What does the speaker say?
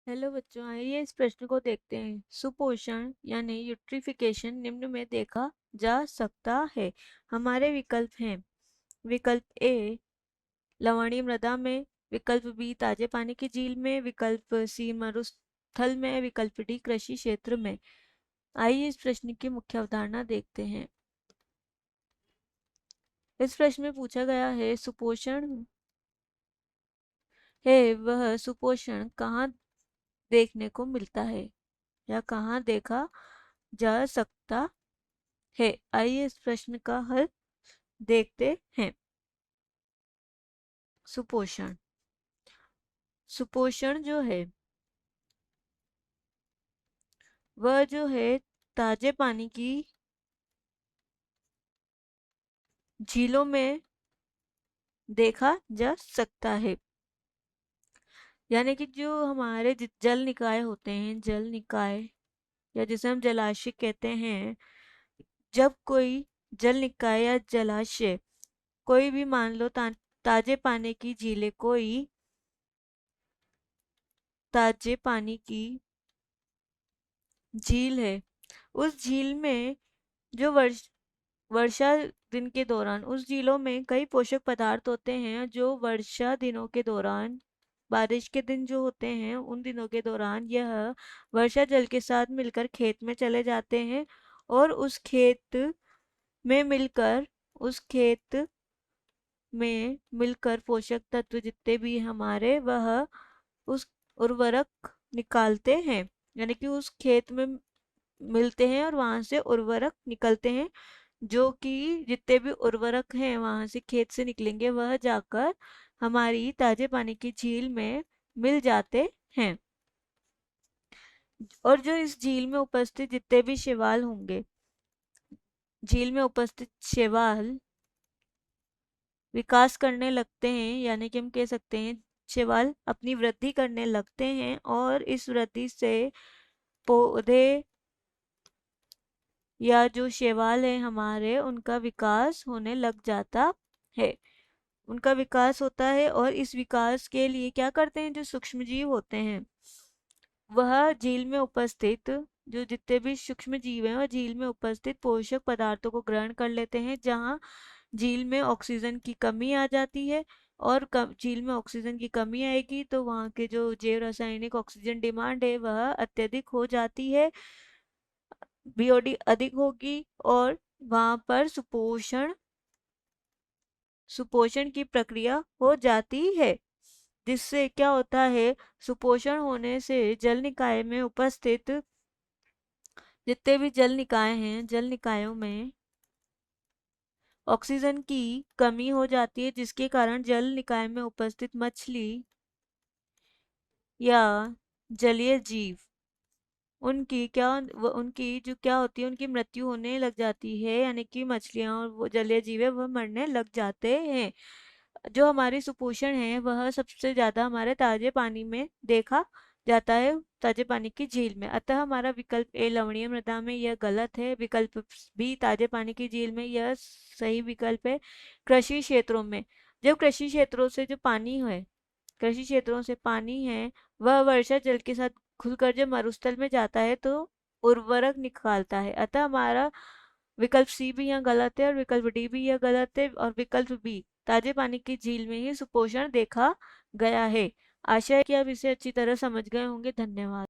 Hello बच्चों, आइए इस प्रश्न को देखते हैं। सुपोषण यानी यूट्रिफिकेशन निम्न में देखा जा सकता है। हमारे विकल्प हैं। विकल्प ए लवणीय मृदा में, विकल्प बी ताजे पानी की झील में, विकल्प सी मरुस्थल में, विकल्प डी कृषि क्षेत्र में। आइए इस प्रश्न की मुख्य अवधारणा देखते हैं। इस प्रश्न में पूछा गया है सुपोषण है वह सुपोषण कहाँ देखने को मिलता है या कहाँ देखा जा सकता है। आइए इस प्रश्न का हल देखते हैं। सुपोषण सुपोषण जो है वह जो है ताजे पानी की झीलों में देखा जा सकता है। यानी कि जो हमारे जल निकाय होते हैं, जल निकाय या जिसे हम जलाशय कहते हैं, जब कोई जल निकाय या जलाशय कोई भी मान लो ताजे पानी की झीलें, कोई ताजे पानी की झील है, उस झील में जो वर्षा दिन के दौरान उस झीलों में कई पोषक पदार्थ होते हैं जो वर्षा दिनों के दौरान, बारिश के दिन जो होते हैं उन दिनों के दौरान यह वर्षा जल के साथ मिलकर खेत में चले जाते हैं और उस खेत में मिलकर पोषक तत्व जितने भी हमारे वह उस उर्वरक निकालते हैं। यानी कि उस खेत में मिलते हैं और वहां से उर्वरक निकलते हैं, जो कि जितने भी उर्वरक हैं वहां से खेत से निकलेंगे वह जाकर हमारी ताजे पानी की झील में मिल जाते हैं। और जो इस झील में उपस्थित जितने भी शैवाल होंगे, झील में उपस्थित शैवाल विकास करने लगते हैं, यानी कि हम कह सकते हैं शैवाल अपनी वृद्धि करने लगते हैं और इस वृद्धि से पौधे या जो शैवाल है हमारे उनका विकास होने लग जाता है। उनका विकास होता है और इस विकास के लिए क्या करते हैं, जो सूक्ष्मजीव होते हैं वह झील में उपस्थित जो जितने भी सूक्ष्म जीव हैं वह झील में उपस्थित पोषक पदार्थों को ग्रहण कर लेते हैं। जहाँ झील में ऑक्सीजन की कमी आ जाती है और झील में ऑक्सीजन की कमी आएगी तो वहाँ के जो जैव रासायनिक ऑक्सीजन डिमांड है वह अत्यधिक हो जाती है, बीओडी अधिक होगी और वहां पर सुपोषण की प्रक्रिया हो जाती है। जिससे क्या होता है, सुपोषण होने से जल निकाय में उपस्थित जितने भी जल निकाय हैं, जल निकायों में ऑक्सीजन की कमी हो जाती है, जिसके कारण जल निकाय में उपस्थित मछली या जलीय जीव उनकी जो क्या होती है, उनकी मृत्यु होने लग जाती है। यानी कि मछलियां और वो जलीय जीव है वह मरने लग जाते हैं। जो हमारी सुपोषण है वह सबसे ज्यादा हमारे ताजे पानी में देखा जाता है, ताजे पानी की झील में। अतः हमारा विकल्प ए लवणीय मृदा में यह गलत है। विकल्प बी ताजे पानी की झील में यह सही विकल्प है। कृषि क्षेत्रों में, जब कृषि क्षेत्रों से जो पानी है, कृषि क्षेत्रों से पानी है वह वर्षा जल के साथ खुलकर जब मरुस्थल में जाता है तो उर्वरक निकालता है। अतः हमारा विकल्प सी भी यहाँ गलत है और विकल्प डी भी यह गलत है और विकल्प बी ताजे पानी की झील में ही सुपोषण देखा गया है। आशा है कि आप इसे अच्छी तरह समझ गए होंगे। धन्यवाद।